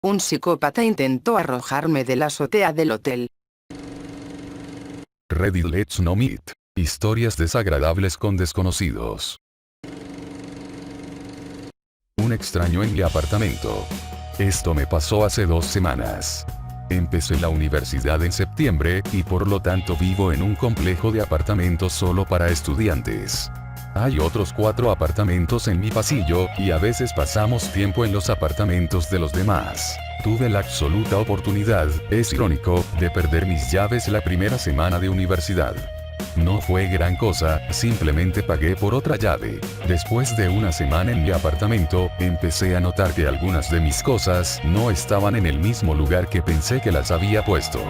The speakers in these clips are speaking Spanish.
Un psicópata intentó arrojarme de la azotea del hotel. Reddit Let's No Meet. Historias desagradables con desconocidos. Un extraño en mi apartamento. Esto me pasó hace 2 semanas. Empecé la universidad en septiembre, y por lo tanto vivo en un complejo de apartamentos solo para estudiantes. Hay otros 4 apartamentos en mi pasillo, y a veces pasamos tiempo en los apartamentos de los demás. Tuve la absoluta oportunidad, es irónico, de perder mis llaves la primera semana de universidad. No fue gran cosa, simplemente pagué por otra llave. Después de una semana en mi apartamento, empecé a notar que algunas de mis cosas no estaban en el mismo lugar que pensé que las había puesto.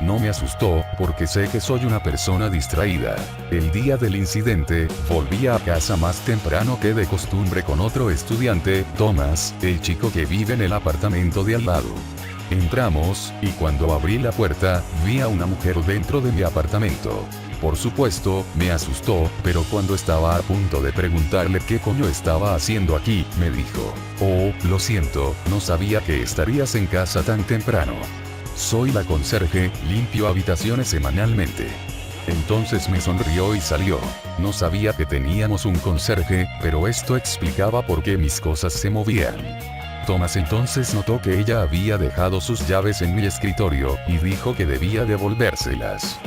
No me asustó, porque sé que soy una persona distraída. El día del incidente, volví a casa más temprano que de costumbre con otro estudiante, Thomas, el chico que vive en el apartamento de al lado. Entramos, y cuando abrí la puerta, vi a una mujer dentro de mi apartamento. Por supuesto, me asustó, pero cuando estaba a punto de preguntarle qué coño estaba haciendo aquí, me dijo: "Oh, lo siento, no sabía que estarías en casa tan temprano. Soy la conserje, limpio habitaciones semanalmente". Entonces me sonrió y salió. No sabía que teníamos un conserje, pero esto explicaba por qué mis cosas se movían. Thomas entonces notó que ella había dejado sus llaves en mi escritorio, y dijo que debía devolvérselas.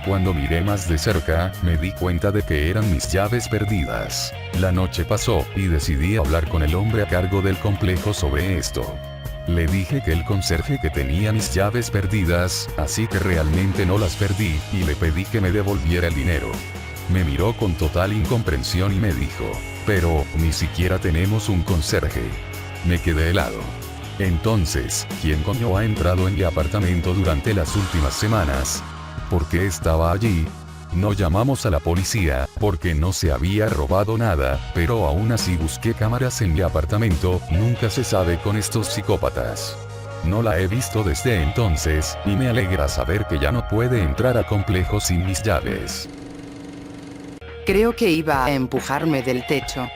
Cuando miré más de cerca, me di cuenta de que eran mis llaves perdidas. La noche pasó, y decidí hablar con el hombre a cargo del complejo sobre esto. Le dije que el conserje que tenía mis llaves perdidas, así que realmente no las perdí, y le pedí que me devolviera el dinero. Me miró con total incomprensión y me dijo: "Pero, ni siquiera tenemos un conserje". Me quedé helado. Entonces, ¿quién coño ha entrado en mi apartamento durante las últimas semanas? ¿Por qué estaba allí? No llamamos a la policía, porque no se había robado nada, pero aún así busqué cámaras en mi apartamento. Nunca se sabe con estos psicópatas. No la he visto desde entonces, y me alegra saber que ya no puede entrar a complejo sin mis llaves. Creo que iba a empujarme del techo.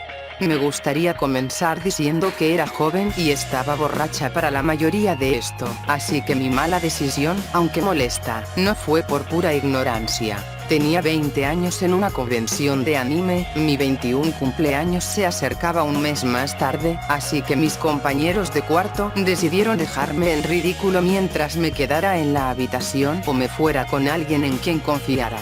Me gustaría comenzar diciendo que era joven y estaba borracha para la mayoría de esto, así que mi mala decisión, aunque molesta, no fue por pura ignorancia. Tenía 20 años en una convención de anime, mi 21 cumpleaños se acercaba un mes más tarde, así que mis compañeros de cuarto decidieron dejarme en ridículo mientras me quedara en la habitación o me fuera con alguien en quien confiara.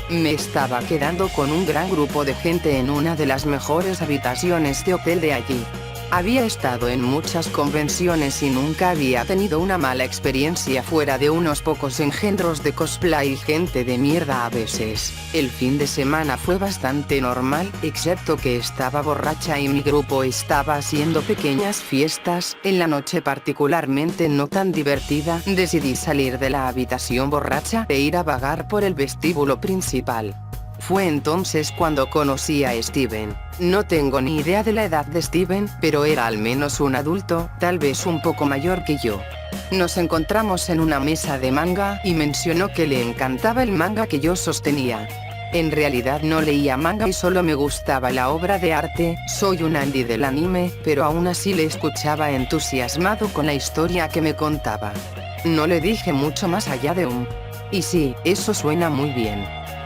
Me estaba quedando con un gran grupo de gente en una de las mejores habitaciones de hotel de allí. Había estado en muchas convenciones y nunca había tenido una mala experiencia fuera de unos pocos engendros de cosplay y gente de mierda a veces. El fin de semana fue bastante normal, excepto que estaba borracha y mi grupo estaba haciendo pequeñas fiestas. En la noche particularmente no tan divertida, decidí salir de la habitación borracha e ir a vagar por el vestíbulo principal. Fue entonces cuando conocí a Steven. No tengo ni idea de la edad de Steven, pero era al menos un adulto, tal vez un poco mayor que yo. Nos encontramos en una mesa de manga, y mencionó que le encantaba el manga que yo sostenía. En realidad no leía manga y solo me gustaba la obra de arte, soy un Andy del anime, pero aún así le escuchaba entusiasmado con la historia que me contaba. No le dije mucho más allá de un: "Y sí, eso suena muy bien".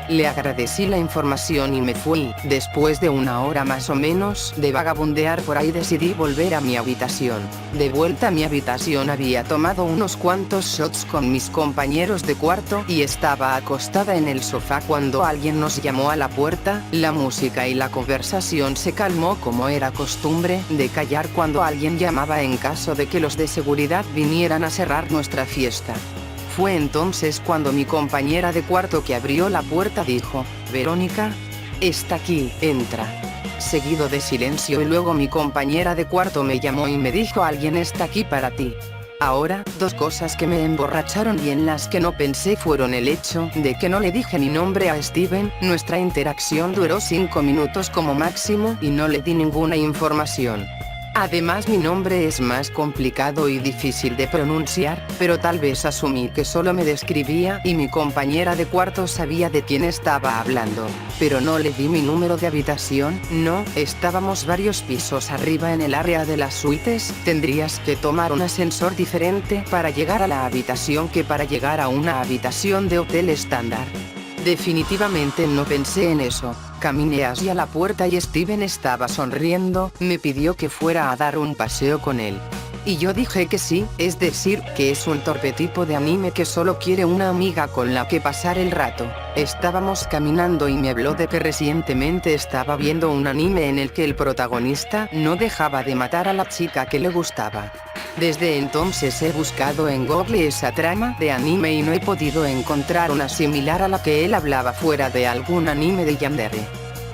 Le agradecí la información y me fui. Después de una hora más o menos de vagabundear por ahí decidí volver a mi habitación. De vuelta a mi habitación había tomado unos cuantos shots con mis compañeros de cuarto y estaba acostada en el sofá cuando alguien nos llamó a la puerta. La música y la conversación se calmó como era costumbre de callar cuando alguien llamaba en caso de que los de seguridad vinieran a cerrar nuestra fiesta. Fue entonces cuando mi compañera de cuarto que abrió la puerta dijo: "Verónica, está aquí, entra". Seguido de silencio y luego mi compañera de cuarto me llamó y me dijo: "Alguien está aquí para ti". Ahora, 2 cosas que me emborracharon y en las que no pensé fueron el hecho de que no le dije mi nombre a Steven, nuestra interacción duró 5 minutos como máximo y no le di ninguna información. Además mi nombre es más complicado y difícil de pronunciar, pero tal vez asumí que solo me describía y mi compañera de cuarto sabía de quién estaba hablando. Pero no le di mi número de habitación, no, estábamos varios pisos arriba en el área de las suites, tendrías que tomar un ascensor diferente para llegar a la habitación que para llegar a una habitación de hotel estándar. Definitivamente no pensé en eso. Caminé hacia la puerta y Steven estaba sonriendo, me pidió que fuera a dar un paseo con él. Y yo dije que sí, es decir, que es un torpe tipo de anime que solo quiere una amiga con la que pasar el rato. Estábamos caminando y me habló de que recientemente estaba viendo un anime en el que el protagonista no dejaba de matar a la chica que le gustaba. Desde entonces he buscado en Google esa trama de anime y no he podido encontrar una similar a la que él hablaba fuera de algún anime de yandere.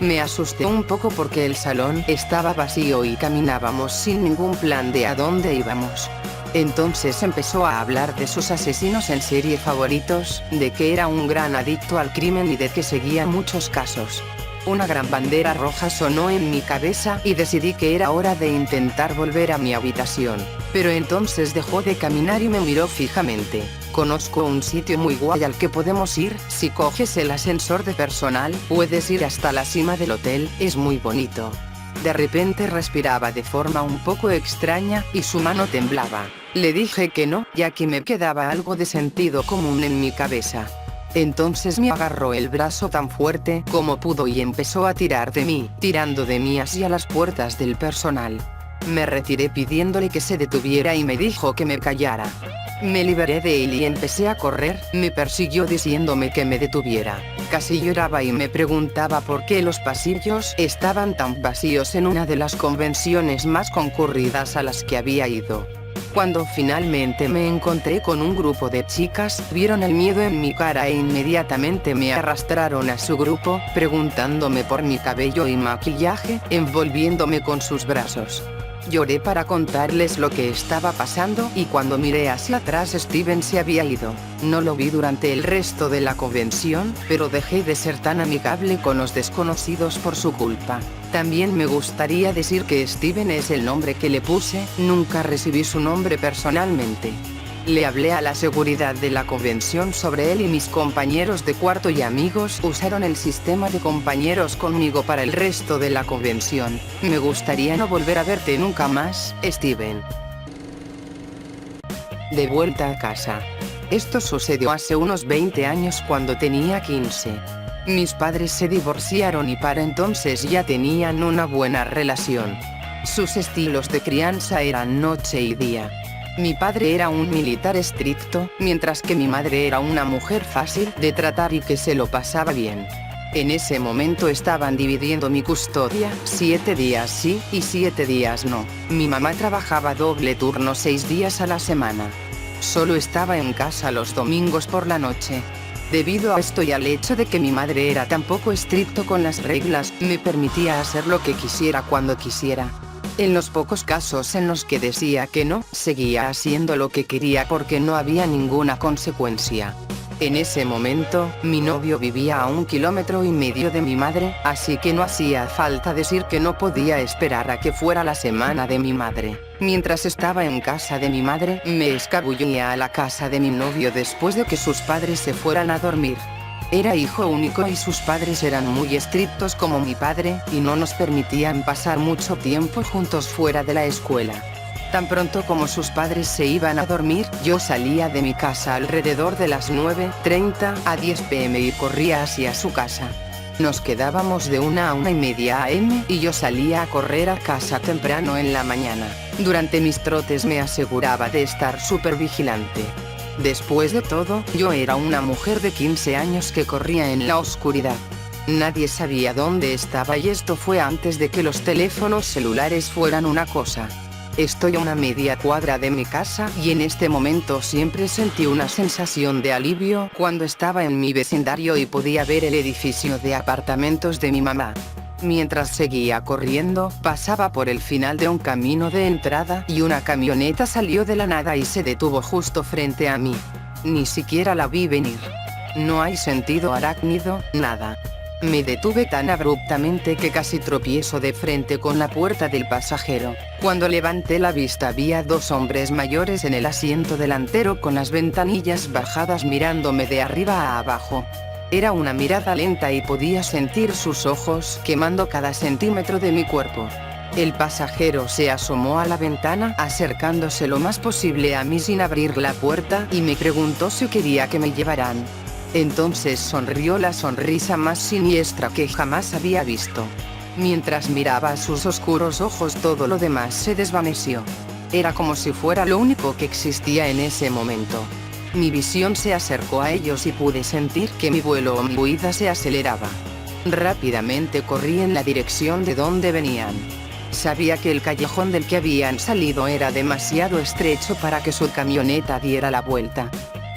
Me asusté un poco porque el salón estaba vacío y caminábamos sin ningún plan de a dónde íbamos. Entonces empezó a hablar de sus asesinos en serie favoritos, de que era un gran adicto al crimen y de que seguía muchos casos. Una gran bandera roja sonó en mi cabeza y decidí que era hora de intentar volver a mi habitación. Pero entonces dejó de caminar y me miró fijamente. Conozco un sitio muy guay al que podemos ir, si coges el ascensor de personal, puedes ir hasta la cima del hotel, es muy bonito. De repente respiraba de forma un poco extraña y su mano temblaba. Le dije que no, ya que me quedaba algo de sentido común en mi cabeza. Entonces me agarró el brazo tan fuerte como pudo y empezó a tirar de mí, tirando de mí hacia las puertas del personal. Me retiré pidiéndole que se detuviera y me dijo que me callara. Me liberé de él y empecé a correr, me persiguió diciéndome que me detuviera. Casi lloraba y me preguntaba por qué los pasillos estaban tan vacíos en una de las convenciones más concurridas a las que había ido. Cuando finalmente me encontré con un grupo de chicas, vieron el miedo en mi cara e inmediatamente me arrastraron a su grupo, preguntándome por mi cabello y maquillaje, envolviéndome con sus brazos. Lloré para contarles lo que estaba pasando y cuando miré hacia atrás Steven se había ido. No lo vi durante el resto de la convención, pero dejé de ser tan amigable con los desconocidos por su culpa. También me gustaría decir que Steven es el nombre que le puse, nunca recibí su nombre personalmente. Le hablé a la seguridad de la convención sobre él y mis compañeros de cuarto y amigos usaron el sistema de compañeros conmigo para el resto de la convención. Me gustaría no volver a verte nunca más, Steven. De vuelta a casa. Esto sucedió hace unos 20 años cuando tenía 15. Mis padres se divorciaron y para entonces ya tenían una buena relación. Sus estilos de crianza eran noche y día. Mi padre era un militar estricto, mientras que mi madre era una mujer fácil de tratar y que se lo pasaba bien. En ese momento estaban dividiendo mi custodia, 7 días sí y 7 días no. Mi mamá trabajaba doble turno 6 días a la semana. Solo estaba en casa los domingos por la noche. Debido a esto y al hecho de que mi madre era tan poco estricto con las reglas, me permitía hacer lo que quisiera cuando quisiera. En los pocos casos en los que decía que no, seguía haciendo lo que quería porque no había ninguna consecuencia. En ese momento, mi novio vivía a 1,5 kilómetros de mi madre, así que no hacía falta decir que no podía esperar a que fuera la semana de mi madre. Mientras estaba en casa de mi madre, me escabullía a la casa de mi novio después de que sus padres se fueran a dormir. Era hijo único y sus padres eran muy estrictos como mi padre, y no nos permitían pasar mucho tiempo juntos fuera de la escuela. Tan pronto como sus padres se iban a dormir, yo salía de mi casa alrededor de las 9:30 a 10 p.m. y corría hacia su casa. Nos quedábamos de 1 a 1:30 a.m. y yo salía a correr a casa temprano en la mañana. Durante mis trotes me aseguraba de estar súper vigilante. Después de todo, yo era una mujer de 15 años que corría en la oscuridad. Nadie sabía dónde estaba y esto fue antes de que los teléfonos celulares fueran una cosa. Estoy a una media cuadra de mi casa y en este momento siempre sentí una sensación de alivio cuando estaba en mi vecindario y podía ver el edificio de apartamentos de mi mamá. Mientras seguía corriendo, pasaba por el final de un camino de entrada y una camioneta salió de la nada y se detuvo justo frente a mí. Ni siquiera la vi venir. No hay sentido arácnido, nada. Me detuve tan abruptamente que casi tropiezo de frente con la puerta del pasajero. Cuando levanté la vista vi a dos hombres mayores en el asiento delantero con las ventanillas bajadas mirándome de arriba a abajo. Era una mirada lenta y podía sentir sus ojos quemando cada centímetro de mi cuerpo. El pasajero se asomó a la ventana acercándose lo más posible a mí sin abrir la puerta y me preguntó si quería que me llevaran. Entonces sonrió la sonrisa más siniestra que jamás había visto. Mientras miraba sus oscuros ojos todo lo demás se desvaneció. Era como si fuera lo único que existía en ese momento. Mi visión se acercó a ellos y pude sentir que mi vuelo o mi huida se aceleraba. Rápidamente corrí en la dirección de donde venían. Sabía que el callejón del que habían salido era demasiado estrecho para que su camioneta diera la vuelta.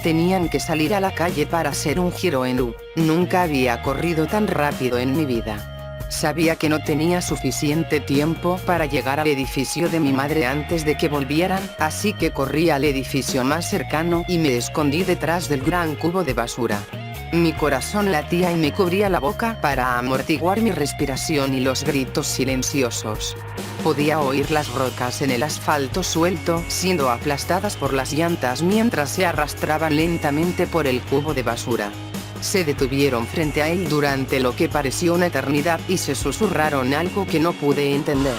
Tenían que salir a la calle para hacer un giro en U. Nunca había corrido tan rápido en mi vida. Sabía que no tenía suficiente tiempo para llegar al edificio de mi madre antes de que volvieran, así que corrí al edificio más cercano y me escondí detrás del gran cubo de basura. Mi corazón latía y me cubría la boca para amortiguar mi respiración y los gritos silenciosos. Podía oír las rocas en el asfalto suelto siendo aplastadas por las llantas mientras se arrastraban lentamente por el cubo de basura. Se detuvieron frente a él durante lo que pareció una eternidad y se susurraron algo que no pude entender.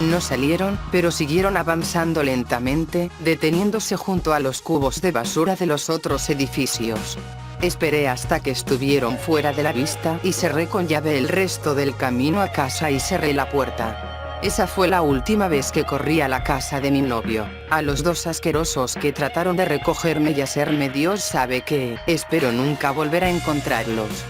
No salieron, pero siguieron avanzando lentamente, deteniéndose junto a los cubos de basura de los otros edificios. Esperé hasta que estuvieron fuera de la vista y cerré con llave el resto del camino a casa y cerré la puerta. Esa fue la última vez que corrí a la casa de mi novio. A los dos asquerosos que trataron de recogerme y hacerme Dios sabe qué, espero nunca volver a encontrarlos.